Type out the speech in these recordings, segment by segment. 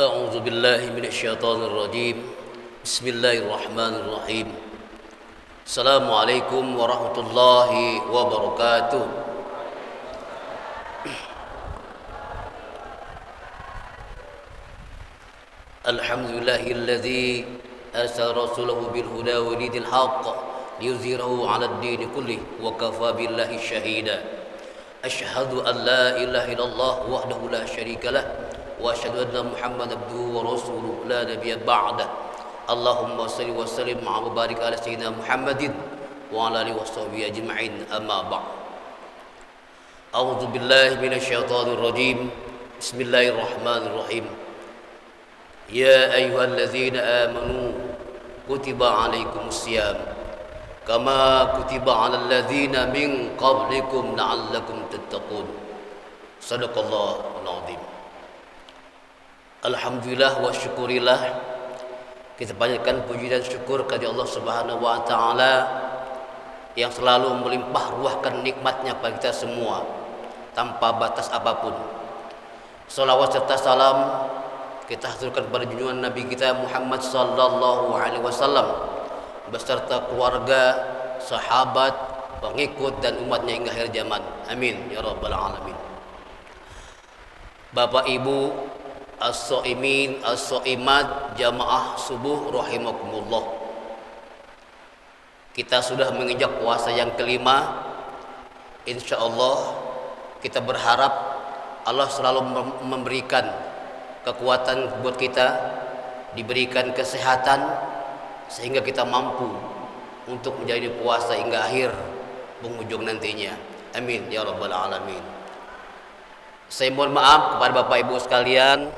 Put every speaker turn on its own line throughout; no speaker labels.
أعوذ بالله من الشيطان الرجيم بسم الله الرحمن الرحيم السلام عليكم ورحمة الله وبركاته الحمد لله الذي أرسل رسوله بالهدى ودين الحق ليظهره على الدين كله وكفى بالله شهيدا أشهد أن لا إله إلا الله وحده لا شريك له وأشهد أن محمدا عبده ورسوله لا نبي بعده اللهم صل وسلم وبارك على سيدنا محمد وعلى آله وصحبه أجمعين أما بعد أعوذ بالله من الشيطان الرجيم بسم الله الرحمن الرحيم يا أيها الذين آمنوا كتب عليكم الصيام كما كتب على الذين من قبلكم لعلكم تتقون صدق الله العظيم. Alhamdulillah wa syukurillah, kita panjatkan puji dan syukur kepada Allah Subhanahu wa taala yang selalu melimpah ruahkan nikmatnya kepada kita semua tanpa batas apapun. Salawat serta salam kita haturkan kepada junjungan Nabi kita Muhammad sallallahu alaihi wasallam beserta keluarga, sahabat, pengikut dan umatnya hingga akhir zaman. Amin ya rabbal alamin. Bapak Ibu as-shaimin as-shaimat jamaah subuh rahimakumullah. Kita sudah menginjak puasa yang kelima. Insyaallah kita berharap Allah selalu memberikan kekuatan buat kita, diberikan kesehatan sehingga kita mampu untuk menjadi puasa hingga akhir penghujung nantinya. Amin ya rabbal alamin. Saya mohon maaf kepada Bapak Ibu sekalian.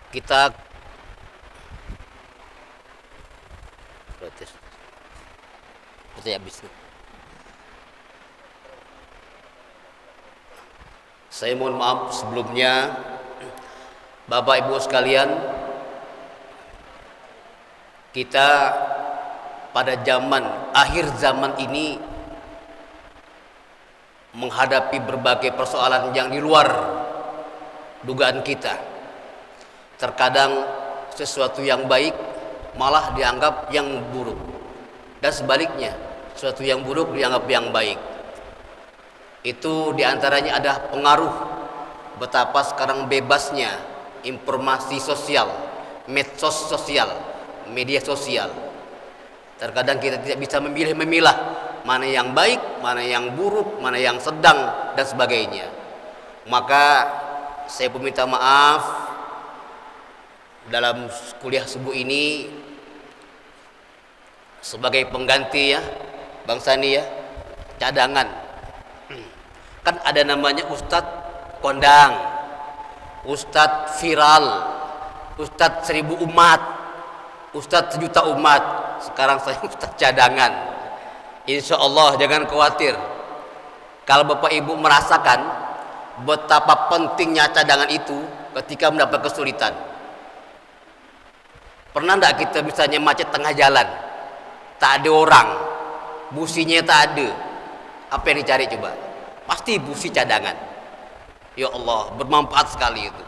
Kita protes. Saya mohon maaf sebelumnya Bapak Ibu sekalian. Kita pada akhir zaman ini menghadapi berbagai persoalan yang di luar dugaan kita. Terkadang sesuatu yang baik malah dianggap yang buruk, dan sebaliknya sesuatu yang buruk dianggap yang baik. Itu diantaranya ada pengaruh betapa sekarang bebasnya informasi sosial, medsos sosial, media sosial. Terkadang kita tidak bisa memilah mana yang baik, mana yang buruk, mana yang sedang dan sebagainya. Maka saya meminta maaf dalam kuliah subuh ini sebagai pengganti ya Bang Sani ya, cadangan. Kan ada namanya Ustadz kondang, Ustadz viral, Ustadz 1000 umat, Ustadz 1 juta umat. Sekarang saya Ustadz cadangan. Insya Allah jangan khawatir. Kalau Bapak Ibu merasakan betapa pentingnya cadangan itu ketika mendapat kesulitan. Pernah enggak kita misalnya macet tengah jalan, tak ada orang, businya tak ada, apa yang dicari coba? Pasti busi cadangan. Ya Allah, bermanfaat sekali itu.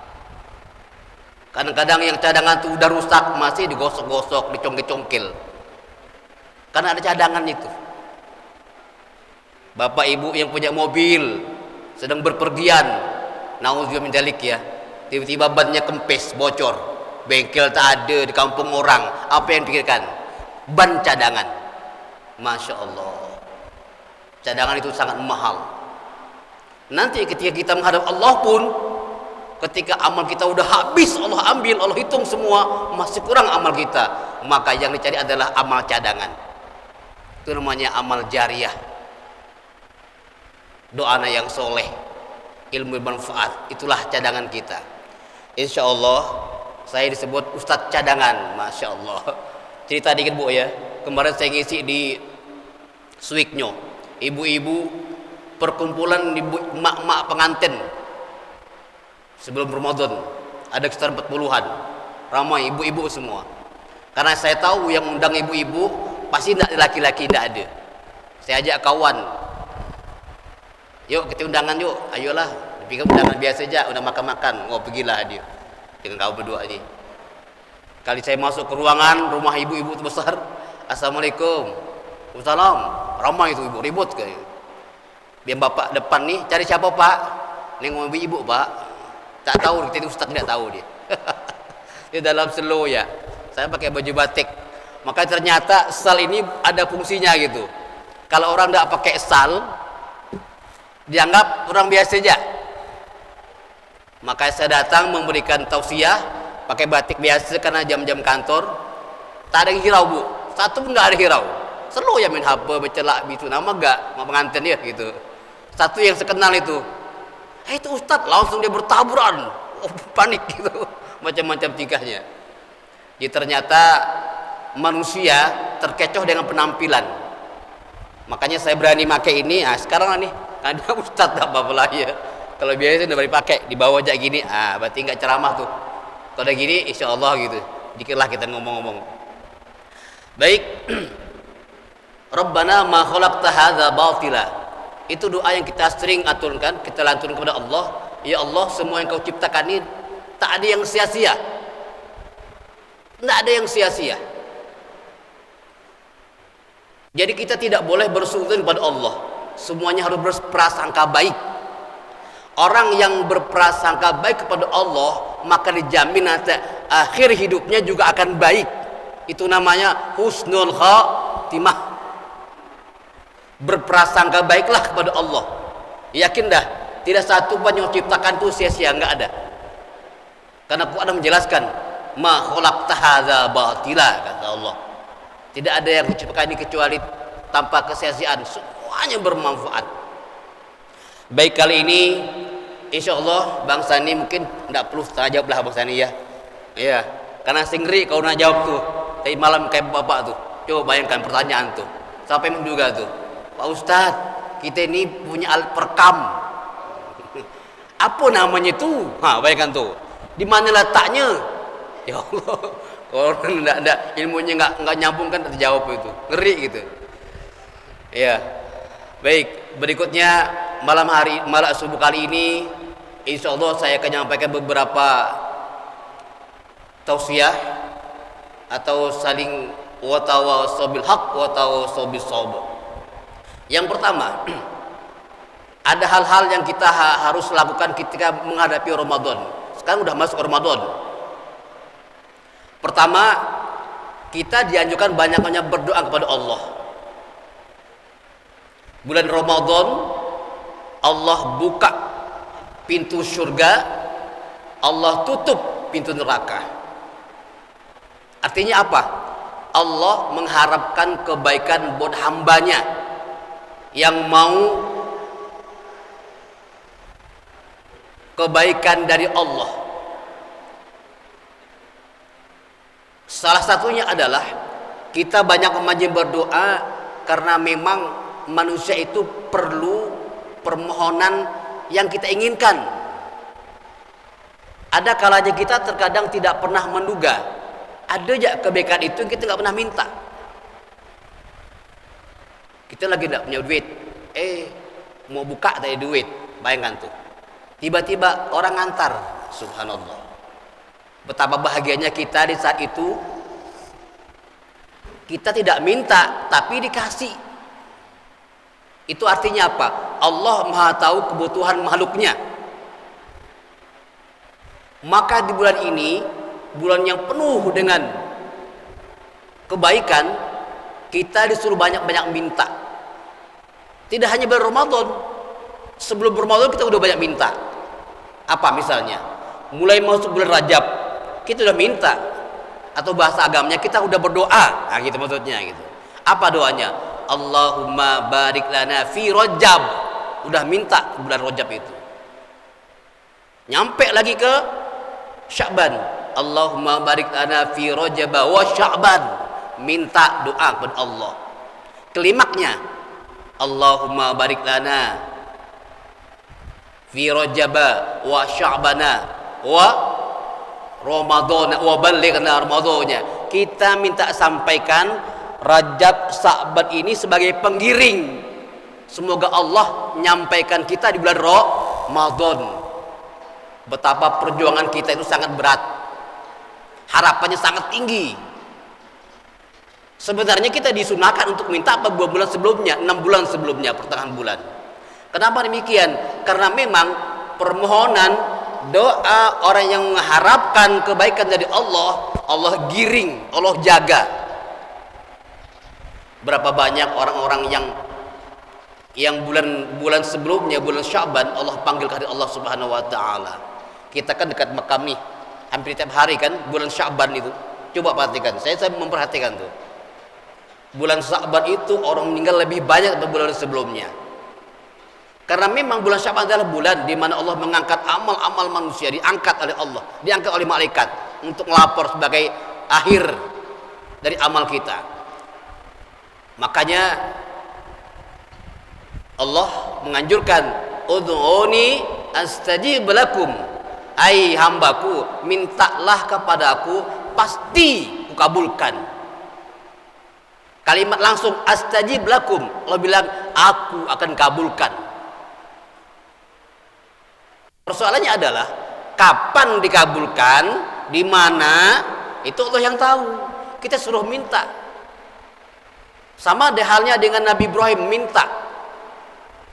Kadang-kadang yang cadangan itu udah rusak masih digosok-gosok, dicongkel-congkel, karena ada cadangan itu. Bapak Ibu yang punya mobil sedang berpergian, nauzubillah min dzalik ya, tiba-tiba bannya kempes, bocor, bengkel tak ada di kampung orang, apa yang dipikirkan? Ban cadangan. Masya Allah, cadangan itu sangat mahal. Nanti ketika kita menghadap Allah pun, ketika amal kita udah habis, Allah ambil, Allah hitung semua, masih kurang amal kita, maka yang dicari adalah amal cadangan. Itu namanya amal jariah, doa yang soleh, ilmu bermanfaat. Itulah cadangan kita. Insya Allah saya disebut Ustadz cadangan. Masya Allah. Cerita dikit Bu ya, kemarin saya ngisi di Swiknyo, ibu-ibu perkumpulan ibu emak-emak pengantin sebelum Ramadan, ada sekitar 40-an, ramai ibu-ibu semua. Karena saya tahu yang undang ibu-ibu pasti tidak laki-laki, tidak ada. Saya ajak kawan, yuk kita undangan yuk, ayolah Tapi kamu jangan biasa aja, udah makan-makan, pergilah dia dengan kau berdua ini. Kali saya masuk ke ruangan rumah ibu-ibu besar, assalamualaikum, waalaikumsalam, ramai itu ibu ribut kayak. Biar bapak depan nih, cari siapa pak? Nengok ibu pak, tak tahu, kita ustaz tidak tahu dia. Dia dalam slow ya. Saya pakai baju batik, maka ternyata sal ini ada fungsinya gitu. Kalau orang tidak pakai sal, dianggap orang biasa aja. Maka saya datang memberikan tausiah pakai batik biasa karena jam-jam kantor tak ada yang hirau bu, satu pun nggak ada hirau. Selalu ya main HP bercelak gitu, nama enggak mau pengantin dia gitu. Satu yang sekenal itu, itu ustadz, langsung dia bertaburan, panik gitu, macam-macam tingkahnya. Jadi ternyata manusia terkecoh dengan penampilan. Makanya saya berani pakai ini. Sekarang nih ada ustadz tak apa-apa lah ya. Kalau biasa udah beri pakai, dibawa aja gini, berarti nggak ceramah tuh. Kalau ada gini, insya Allah gitu. Dikirlah kita ngomong-ngomong. Baik. Rabbana ma khalaqta hadza batila. Itu doa yang kita sering aturkan, kita lanturkan kepada Allah. Ya Allah, semua yang kau ciptakan ini tak ada yang sia-sia. Tidak ada yang sia-sia. Jadi kita tidak boleh bersuudzon kepada Allah. Semuanya harus berprasangka baik. Orang yang berprasangka baik kepada Allah, maka dijamin nanti akhir hidupnya juga akan baik. Itu namanya husnul khatimah. Berprasangka baiklah kepada Allah. Yakin dah, tidak satu pun yang ciptakan itu sia-sia, enggak ada. Karena Quran menjelaskan, ma khalaqta hadza batila, kata Allah. Tidak ada yang diciptakan ini kecuali tanpa kesia-siaan, semuanya bermanfaat. Baik, kali ini insya Allah Bang Sani mungkin tidak perlu setengah jawab lah Bang Sani ya. Iya, karena singri kau nak jawab tuh tadi malam kayak bapak tuh. Coba bayangkan pertanyaan tuh, sampai menduga tuh, Pak Ustadz, kita ini punya alat perekam. Apa namanya itu? Bayangkan tuh, di mana letaknya? Ya Allah, kalau tidak ilmunya nggak nyambung kan terjawab itu, ngeri gitu. Iya, baik. Berikutnya malam subuh kali ini, insya Allah saya akan menyampaikan beberapa tausiah atau saling watawasau bil haq watawasau bis sabr. Yang pertama, ada hal-hal yang kita harus lakukan ketika menghadapi Ramadan. Sekarang udah masuk Ramadan. Pertama, kita dianjurkan banyak-banyak berdoa kepada Allah. Bulan Ramadan Allah buka pintu surga, Allah tutup pintu neraka. Artinya apa? Allah mengharapkan kebaikan buat hambanya yang mau kebaikan dari Allah. Salah satunya adalah kita banyak memajang berdoa karena memang manusia itu perlu permohonan yang kita inginkan. Ada kalanya kita terkadang tidak pernah menduga ada aja kebaikan itu kita nggak pernah minta. Kita lagi tidak punya duit, mau buka tadi duit, bayangkan tuh, tiba-tiba orang ngantar, subhanallah. Betapa bahagianya kita di saat itu. Kita tidak minta tapi dikasih. Itu artinya apa? Allah Maha tahu kebutuhan makhluknya. Maka di bulan ini, bulan yang penuh dengan kebaikan, kita disuruh banyak-banyak minta. Tidak hanya bulan Ramadan. Sebelum Ramadan kita udah banyak minta. Apa misalnya? Mulai masuk bulan Rajab, kita udah minta. Atau bahasa agamanya kita udah berdoa. Gitu maksudnya gitu. Apa doanya? Allahumma barik lana fi Rajab. Udah minta bulan Rajab itu. Nyampe lagi ke Sya'ban. Allahumma barik lana fi Rajab wa Sya'ban. Minta doa kepada Allah. Klimaknya, Allahumma barik lana fi Rajab wa Sya'bana wa Ramadan wa ballighna Ramadannya. Kita minta sampaikan Rajab Sya'ban ini sebagai penggiring. Semoga Allah menyampaikan kita di bulan Ramadan. betapa perjuangan kita itu sangat berat, harapannya sangat tinggi. Sebenarnya kita disunahkan untuk minta apa 2 bulan sebelumnya, 6 bulan sebelumnya, pertengahan bulan. Kenapa demikian? Karena memang permohonan doa orang yang mengharapkan kebaikan dari Allah, Allah giring, Allah jaga. Berapa banyak orang-orang yang bulan sebelumnya, bulan Sya'ban, Allah panggil kehadirat Allah Subhanahu wa taala. Kita kan dekat makam nih, hampir tiap hari kan bulan Sya'ban itu. Coba perhatikan, saya memperhatikan tuh. Bulan Sya'ban itu orang meninggal lebih banyak daripada bulan sebelumnya. Karena memang bulan Sya'ban adalah bulan di mana Allah mengangkat amal-amal manusia, diangkat oleh Allah, diangkat oleh malaikat untuk melapor sebagai akhir dari amal kita. Makanya Allah menganjurkan, ud'uni astajib lakum, hai hambaku, mintalah kepadaku, pasti kukabulkan. Kalimat langsung astajib lakum, Allah bilang aku akan kabulkan. Persoalannya adalah kapan dikabulkan, di mana, itu Allah yang tahu. Kita suruh minta. Sama halnya dengan Nabi Ibrahim minta,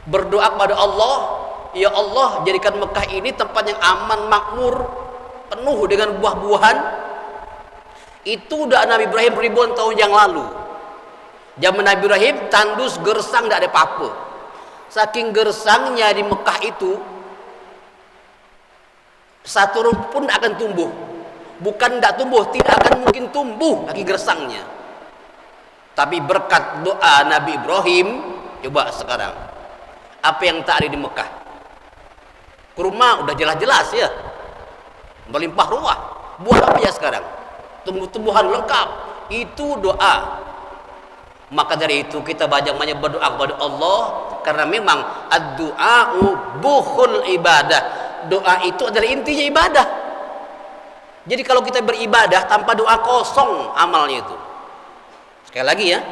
berdoa kepada Allah, ya Allah jadikan Mekah ini tempat yang aman, makmur, penuh dengan buah-buahan. Itu udah Nabi Ibrahim ribuan tahun yang lalu. Zaman Nabi Ibrahim tandus gersang tidak ada apa-apa. Saking gersangnya di Mekah itu, satu rumput pun tidak akan tumbuh. Bukan tidak tumbuh, tidak akan mungkin tumbuh lagi gersangnya. Tapi berkat doa Nabi Ibrahim, coba sekarang apa yang tak ada di Mekah? Kurma udah jelas-jelas ya, berlimpah ruah. Buah apa ya sekarang? Tumbuh-tumbuhan lengkap. Itu doa. Maka dari itu kita banyak-banyak berdoa kepada Allah, karena memang ad-du'a'u bukhul ibadah. Doa itu adalah intinya ibadah. Jadi kalau kita beribadah tanpa doa, kosong amalnya itu. Sekali lagi ya,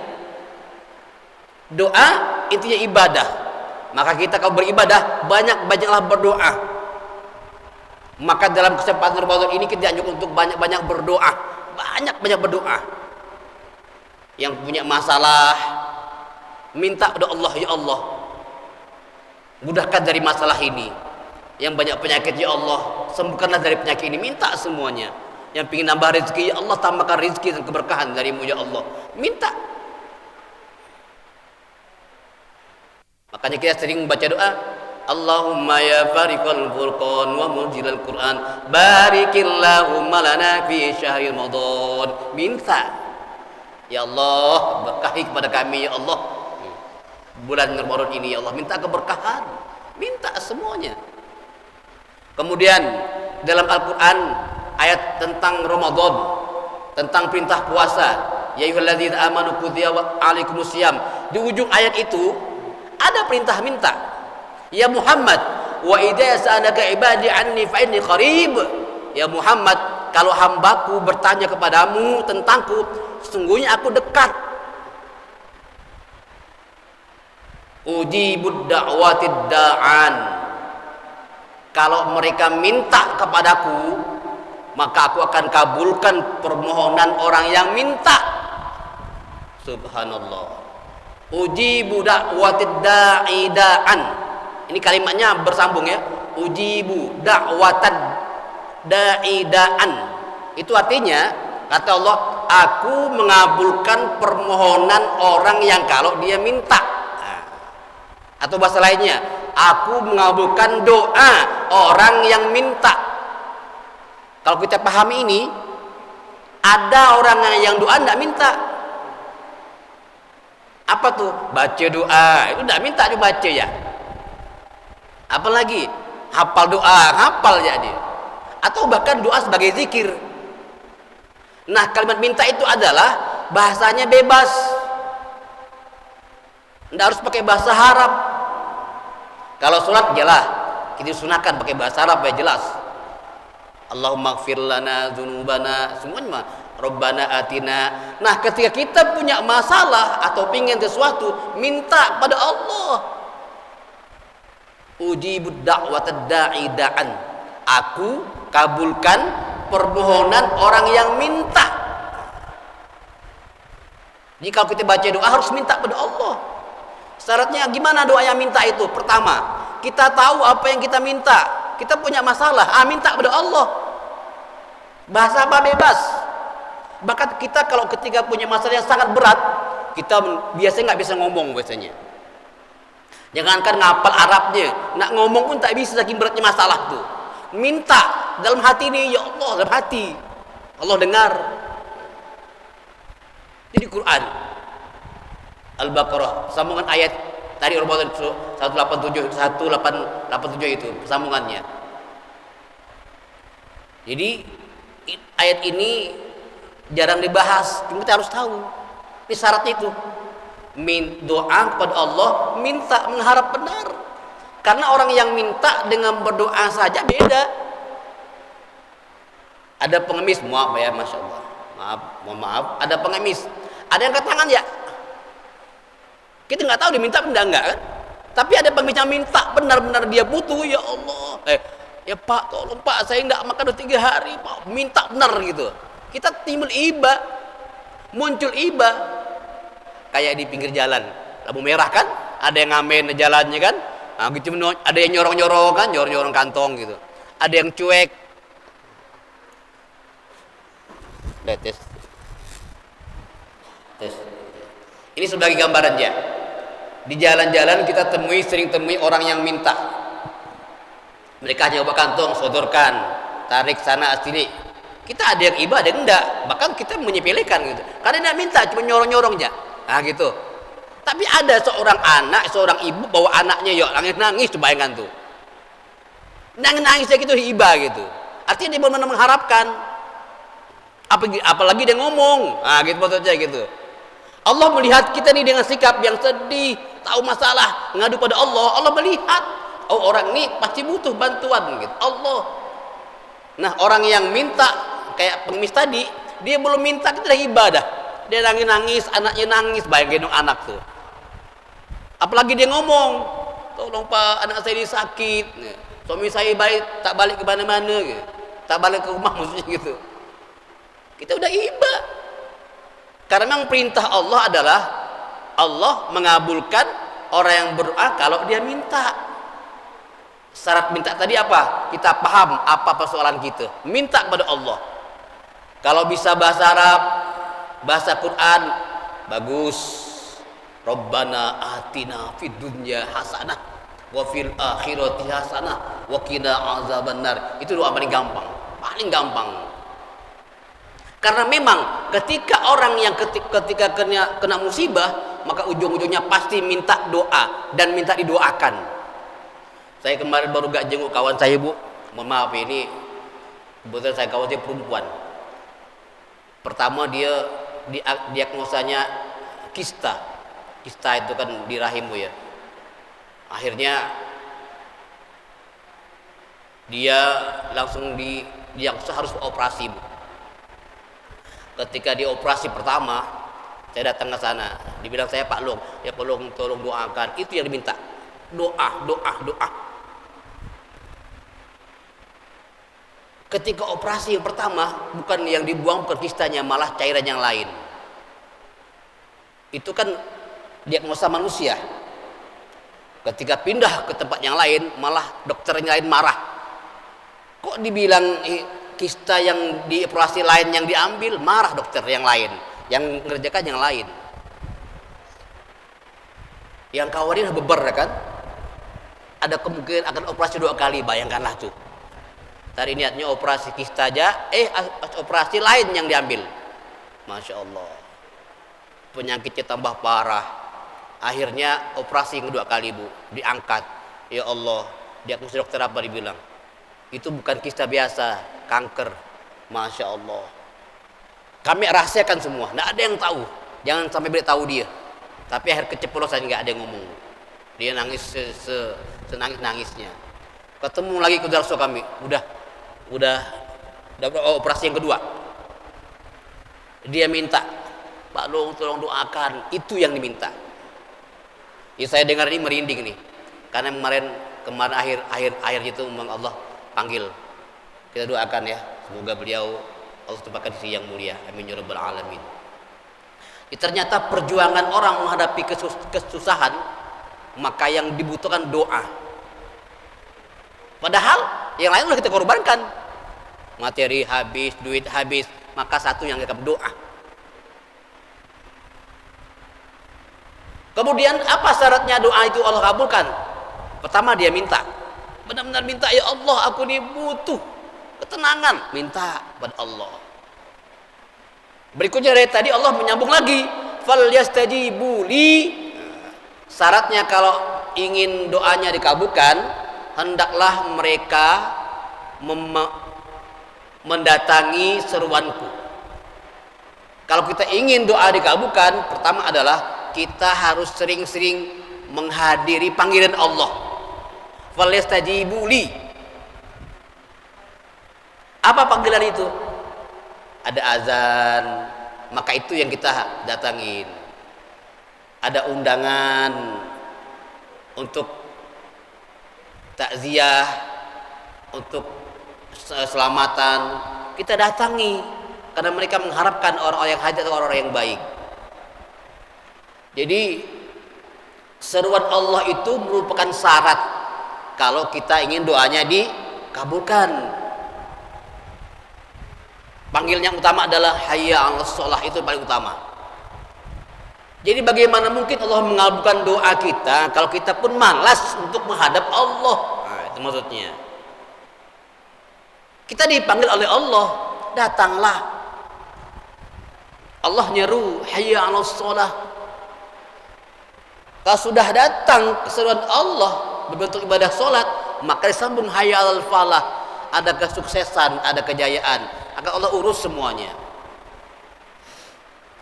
doa intinya ibadah. Maka kita kalau beribadah, banyak-banyaklah berdoa. Maka dalam kesempatan Ramadan ini kita dianjurkan untuk banyak-banyak berdoa. Banyak-banyak berdoa. Yang punya masalah, minta kepada Allah, ya Allah mudahkan dari masalah ini. Yang banyak penyakit, ya Allah sembuhkanlah dari penyakit ini. Minta semuanya. Yang ingin nambah rezeki, ya Allah tambahkan rezeki dan keberkahan darimu, ya Allah. Minta. Makanya kita sering membaca doa, Allahumma ya fariqal furqan wa munzilal Qur'an, barikillahumma lana fi syahri Ramadan. Minta, ya Allah berkahi kepada kami, ya Allah bulan Ramadan ini, ya Allah minta keberkahan, minta semuanya. Kemudian dalam Al-Quran ayat tentang Ramadan, tentang perintah puasa, ya ayyuhalladzina amanu kutiba alaikumusiyam, di ujung ayat itu ada perintah minta. Ya Muhammad, wa idza sa'alaka ibadi anni fa inni qarib. Ya Muhammad, kalau hambaku bertanya kepadamu tentangku, sesungguhnya aku dekat. Ujibud da'watid da'an. Kalau mereka minta kepadaku, maka aku akan kabulkan permohonan orang yang minta. Subhanallah. Ujibu da'watid da'i da'an. Ini kalimatnya bersambung ya. Ujibu da'watad da'i da'an. Itu artinya, kata Allah, aku mengabulkan permohonan orang yang kalau dia minta. Atau bahasa lainnya, aku mengabulkan doa orang yang minta. Kalau kita pahami ini, ada orang yang doa tidak minta. Apa tuh? Baca doa, itu tidak minta dibaca ya. Apalagi hafal doa, hafal ya dia. Atau bahkan doa sebagai zikir. Nah, kalimat minta itu adalah bahasanya bebas. Tidak harus pakai bahasa Arab. Kalau sholat jelas, kita sunahkan pakai bahasa Arab ya jelas. Allahumma ighfir lana dzunubana, semuanya mah Rabbana atina. Nah, ketika kita punya masalah atau pingin sesuatu, minta pada Allah. Ujibud da'watad da'i da'an. Aku kabulkan permohonan orang yang minta. Jadi kalau kita baca doa harus minta pada Allah. Syaratnya gimana doa yang minta itu? Pertama, kita tahu apa yang kita minta. Kita punya masalah, minta pada Allah. Bahasa apa bebas. Bahkan kita kalau ketika punya masalah yang sangat berat, kita biasanya nggak bisa ngomong biasanya. Jangankan ngapal Arabnya, nak ngomong pun tak bisa saking beratnya masalah tuh. Minta dalam hati ini, ya Allah, dalam hati. Allah dengar. Jadi Quran Al-Baqarah, sambungan ayat tadi Ramadan 187 itu sambungannya. Jadi ayat ini jarang dibahas, kita harus tahu. Ini syaratnya itu. Doa kepada Allah, minta mengharap benar. Karena orang yang minta dengan berdoa saja beda. Ada pengemis, maaf ya, masya Allah, mohon maaf, ada pengemis, ada yang angkat tangan ya. Kita nggak tahu dia minta benda enggak kan? Tapi ada pengemis yang minta benar-benar dia butuh, ya Allah. Ya Pak, tolong Pak, saya nggak makan udah 3 hari, Pak. Minta benar gitu. Kita timbul iba, muncul iba. Kayak di pinggir jalan, lampu merah kan? Ada yang ngamen jalannya kan? Nah, gitu, ada yang nyorong-nyorong kan, nyorong-nyorong kantong gitu. Ada yang cuek. Tes. Ini sebagai gambaran ya. Di jalan-jalan kita sering temui orang yang minta. Mereka coba kantong, sodorkan, tarik sana sini. Kita ada yang iba, ada yang enggak. Bahkan kita menyepelekan gitu. Karena dia minta cuma nyorong-nyorong aja. Nah gitu. Tapi ada seorang anak, seorang ibu bawa anaknya, yuk nangis tuh, bayangkan tuh. Nangis gitu iba gitu. Artinya dia benar-benar mengharapkan. Apalagi dia ngomong. Nah gitu maksudnya gitu. Allah melihat kita nih dengan sikap yang sedih, tahu masalah, ngadu pada Allah. Allah melihat, oh orang ini pasti butuh bantuan gitu. Allah. Nah orang yang minta kayak pengemis tadi, dia belum minta, kita dah ibadah. Dia nangis, anaknya nangis, bayangin dong anak tuh. Apalagi dia ngomong, tolong Pak, anak saya ini sakit, suami saya tak balik ke mana-mana, gitu. Tak balik ke rumah maksudnya gitu. Kita udah iba. Karena memang perintah Allah adalah Allah mengabulkan orang yang berdoa kalau dia minta. Syarat minta tadi apa? Kita paham apa persoalan kita. Minta kepada Allah. Kalau bisa bahasa Arab, bahasa Quran, bagus. Rabbana atina fid dunya hasanah wa fil akhirati hasanah wa qina azabannar. Itu doa paling gampang, paling gampang. Karena memang ketika orang yang ketika kena musibah, maka ujung-ujungnya pasti minta doa dan minta didoakan. Saya kemarin baru gak jenguk kawan saya, Bu. Mohon maaf ini kebetulan saya kawan saya perempuan. Pertama dia diagnosanya kista. Kista itu kan di rahim, Bu ya. Akhirnya dia langsung diagnosa harus operasi, Bu. Ketika dioperasi pertama, saya datang ke sana, dibilang saya Pak Long, ya tolong doakan. Itu yang diminta. Doa. Ketika operasi yang pertama, bukan yang dibuang bukan kistanya, malah cairan yang lain. Itu kan diagnosa manusia. Ketika pindah ke tempat yang lain, malah dokter yang lain marah. Kok dibilang kista yang di operasi lain yang diambil, marah dokter yang lain, yang mengerjakan yang lain. Yang kawarin beber kan, ada kemungkinan akan operasi 2 kali, bayangkanlah tuh. Tadi niatnya operasi kista aja, operasi lain yang diambil. Masya Allah, penyakitnya tambah parah. Akhirnya operasi yang 2 kali, Bu, diangkat. Ya Allah, diagnosis dokter apa dibilang? Itu bukan kista biasa, kanker. Masya Allah. Kami rahasiakan semua, tidak ada yang tahu. Jangan sampai beritahu dia. Tapi akhir keceplosan nggak ada yang ngomong. Dia nangis senangis-nangisnya. Ketemu lagi ke darso kami, udah operasi yang kedua. Dia minta, Pak Long tolong doakan. Itu yang diminta. Ya saya dengar ini merinding nih. Karena kemarin akhir itu memang Allah panggil Kita doakan ya, semoga beliau Allah tempatkan di sisi yang mulia. Amin ya rabbal alamin. Ternyata perjuangan orang menghadapi kesusahan, maka yang dibutuhkan doa. Padahal yang lain sudah kita korbankan. Materi habis, duit habis, maka satu yang kita doa. Kemudian apa syaratnya doa itu Allah kabulkan? Pertama dia minta. Benar-benar minta, ya Allah aku ini butuh ketenangan, minta pada Allah. Berikutnya dari tadi Allah menyambung lagi, falyastajibu li. Syaratnya kalau ingin doanya dikabulkan, hendaklah mereka mendatangi seruanku. Kalau kita ingin doa dikabulkan, pertama adalah kita harus sering-sering menghadiri panggilan Allah. Falyastajibu li. Apa panggilan itu? Ada azan, maka itu yang kita datangin. Ada undangan untuk takziah, untuk selamatan, kita datangi karena mereka mengharapkan orang-orang yang hajat atau orang-orang yang baik. Jadi seruan Allah itu merupakan syarat kalau kita ingin doanya dikabulkan. Panggil yang utama adalah hayya 'alas shalah, itu paling utama. Jadi bagaimana mungkin Allah mengabulkan doa kita kalau kita pun malas untuk menghadap Allah? Nah, itu maksudnya. Kita dipanggil oleh Allah, datanglah. Allah nyeru hayya 'alas shalah. Kalau sudah datang keseruan Allah berbentuk ibadah salat, maka disambung hayya 'alal falah. Ada kesuksesan, ada kejayaan, akan Allah urus semuanya.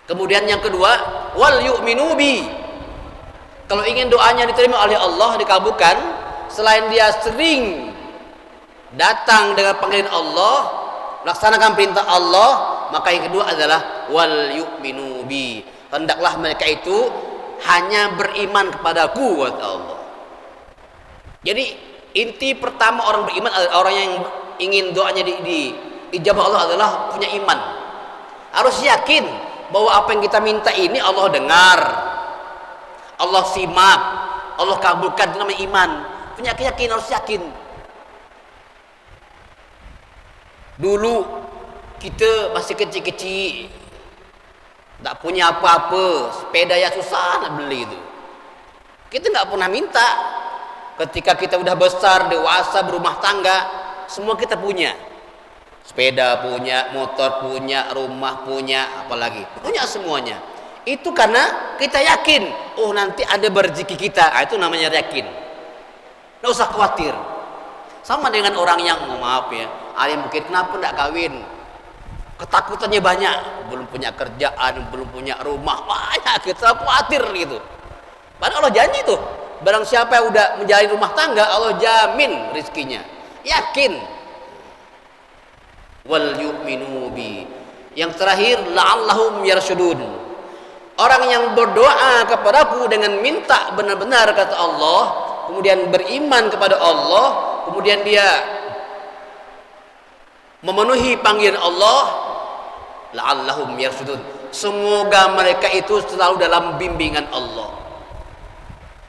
Kemudian yang kedua, wal yu'minu bi. Kalau ingin doanya diterima oleh Allah, dikabulkan, selain dia sering datang dengan panggilan Allah, laksanakan perintah Allah, maka yang kedua adalah wal yu'minu bi. Hendaklah mereka itu hanya beriman kepadaku, kata Allah. Jadi inti pertama orang beriman adalah orang yang ingin doanya dijabah Allah adalah punya iman. Harus yakin bahwa apa yang kita minta ini Allah dengar, Allah simak, Allah kabulkan. Itu namanya iman. Punya keyakinan, harus yakin. Dulu kita masih kecil-kecil, tak punya apa-apa, sepeda ya susah nak beli itu. Kita nggak pernah minta. Ketika kita udah besar, dewasa, berumah tangga, semua kita punya. Sepeda punya, motor punya, rumah punya, apalagi punya semuanya. Itu karena kita yakin, oh nanti ada rezeki kita. Itu namanya yakin. Nggak usah khawatir. Sama dengan orang yang, maaf ya, ada yang mungkin kenapa nggak kawin? Ketakutannya banyak, belum punya kerjaan, belum punya rumah, banyak, kita khawatir gitu. Padahal Allah janji tuh, barang siapa yang udah menjalani rumah tangga, Allah jamin rezekinya. Yakin. Wal yu'minu bi. Yang terakhir, la'allahum yarshudun. Orang yang berdoa kepadaku dengan minta benar-benar kata Allah, kemudian beriman kepada Allah, kemudian dia memenuhi panggilan Allah, la'allahum yarshudun. Semoga mereka itu selalu dalam bimbingan Allah.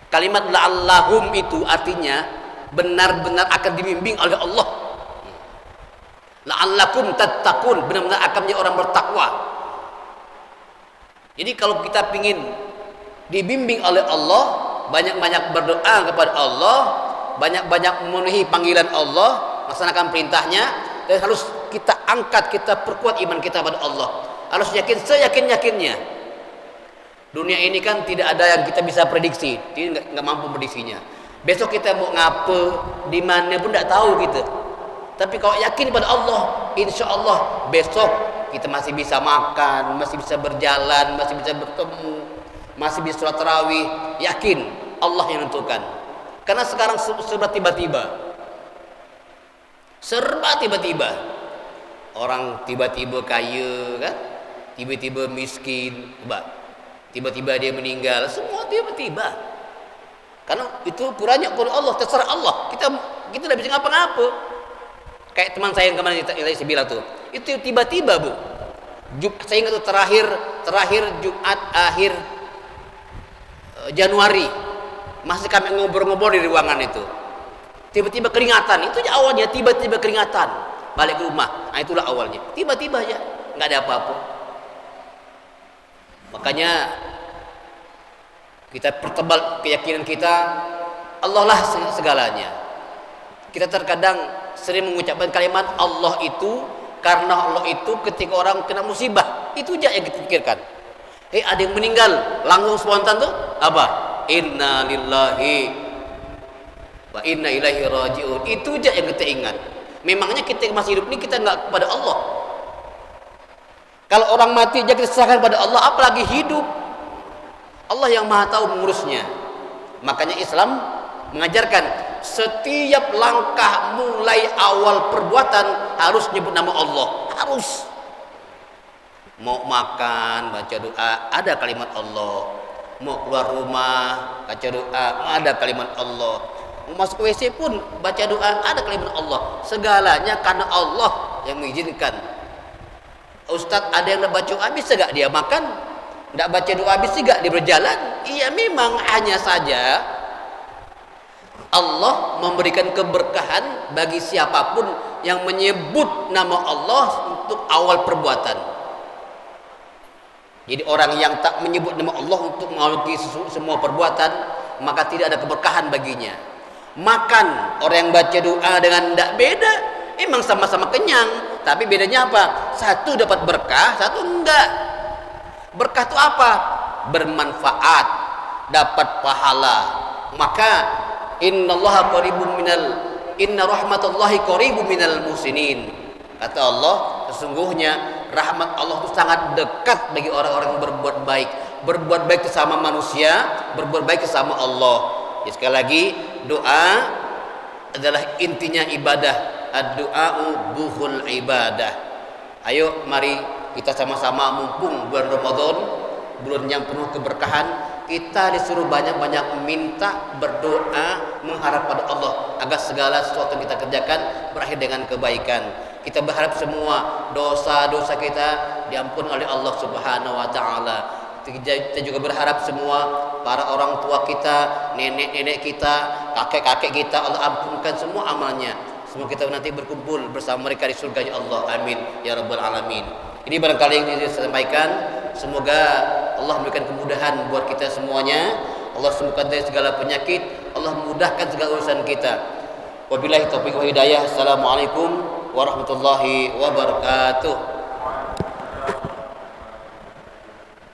Kalimat la'allahum itu artinya benar-benar akan dibimbing oleh Allah. La'allakum tattaqun, benar-benar akan menjadi orang bertakwa. Jadi kalau kita ingin dibimbing oleh Allah, banyak-banyak berdoa kepada Allah, banyak-banyak memenuhi panggilan Allah, melaksanakan perintahnya, dan harus kita angkat, kita perkuat iman kita pada Allah. Harus yakin seyakin-yakinnya. Dunia ini kan tidak ada yang kita bisa prediksi, tidak mampu prediksinya. Besok kita mau ngapa, di mana pun tidak tahu kita. Tapi kalau yakin pada Allah, insya Allah besok kita masih bisa makan, masih bisa berjalan, masih bisa bertemu, masih bisa sholat tarawih. Yakin Allah yang menentukan. Karena sekarang serba tiba-tiba. Serba tiba-tiba. Orang tiba-tiba kaya kan, tiba-tiba miskin, tiba-tiba dia meninggal, semua tiba-tiba. Karena itu ukurannya ukuran Allah, terserah Allah. Kita tidak bisa ngapa-ngapa. Kayak teman saya yang kemarin saya bilang tuh, itu tiba-tiba Bu, saya ingat tuh terakhir Jumat akhir Januari, masih kami ngobrol-ngobrol di ruangan itu, tiba-tiba keringatan. Itu aja awalnya, tiba-tiba keringatan balik ke rumah. Nah itulah awalnya, tiba-tiba aja, nggak ada apa-apa. Makanya kita pertebal keyakinan kita, Allah lah segalanya. Kita terkadang sering mengucapkan kalimat Allah itu, karena Allah itu ketika orang kena musibah, itu aja yang kita pikirkan. Ada yang meninggal, langsung spontan tuh apa? Inna lillahi wa inna ilaihi raji'un. Itu aja yang kita ingat. Memangnya kita masih hidup ini kita nggak kepada Allah. Kalau orang mati aja kita serahkan pada Allah, apalagi hidup. Allah yang maha tahu mengurusnya. Makanya Islam mengajarkan setiap langkah mulai awal perbuatan harus nyebut nama Allah. Harus. Mau makan baca doa ada kalimat Allah, mau keluar rumah baca doa ada kalimat Allah, mau masuk WC pun baca doa ada kalimat Allah. Segalanya karena Allah yang mengizinkan. Ustadz, ada yang baca doa bisa gak dia makan? Tidak baca doa bisa gak dia berjalan? Iya, memang hanya saja Allah memberikan keberkahan bagi siapapun yang menyebut nama Allah untuk awal perbuatan. Jadi orang yang tak menyebut nama Allah untuk mengawali semua perbuatan, maka tidak ada keberkahan baginya. Makan, orang yang baca doa dengan tidak beda, emang sama-sama kenyang, tapi bedanya apa? Satu dapat berkah, satu enggak. Berkah itu apa? Bermanfaat, dapat pahala. Maka inna rahmatullahi qaribun minal muhsinin. Kata Allah, sesungguhnya rahmat Allah itu sangat dekat bagi orang-orang yang berbuat baik. Berbuat baik sesama manusia, berbuat baik sesama Allah. Ya, sekali lagi, doa adalah intinya ibadah. Ad-du'a'u buhul ibadah. Ayo mari kita sama-sama, mumpung bulan Ramadan, bulan yang penuh keberkahan, kita disuruh banyak-banyak minta, berdoa, mengharap pada Allah agar segala sesuatu yang kita kerjakan berakhir dengan kebaikan. Kita berharap semua dosa-dosa kita diampuni oleh Allah Subhanahu wa taala. Kita juga berharap semua para orang tua kita, nenek-nenek kita, kakek-kakek kita, Allah ampunkan semua amalnya. Semoga kita nanti berkumpul bersama mereka di surga ya Allah. Amin ya rabbal alamin. Ini barangkali yang saya sampaikan. Semoga Allah memberikan kemudahan buat kita semuanya. Allah sembuhkan dari segala penyakit. Allah mudahkan segala urusan kita. Wabillahi taufiq wa hidayah. Assalamualaikum warahmatullahi wabarakatuh.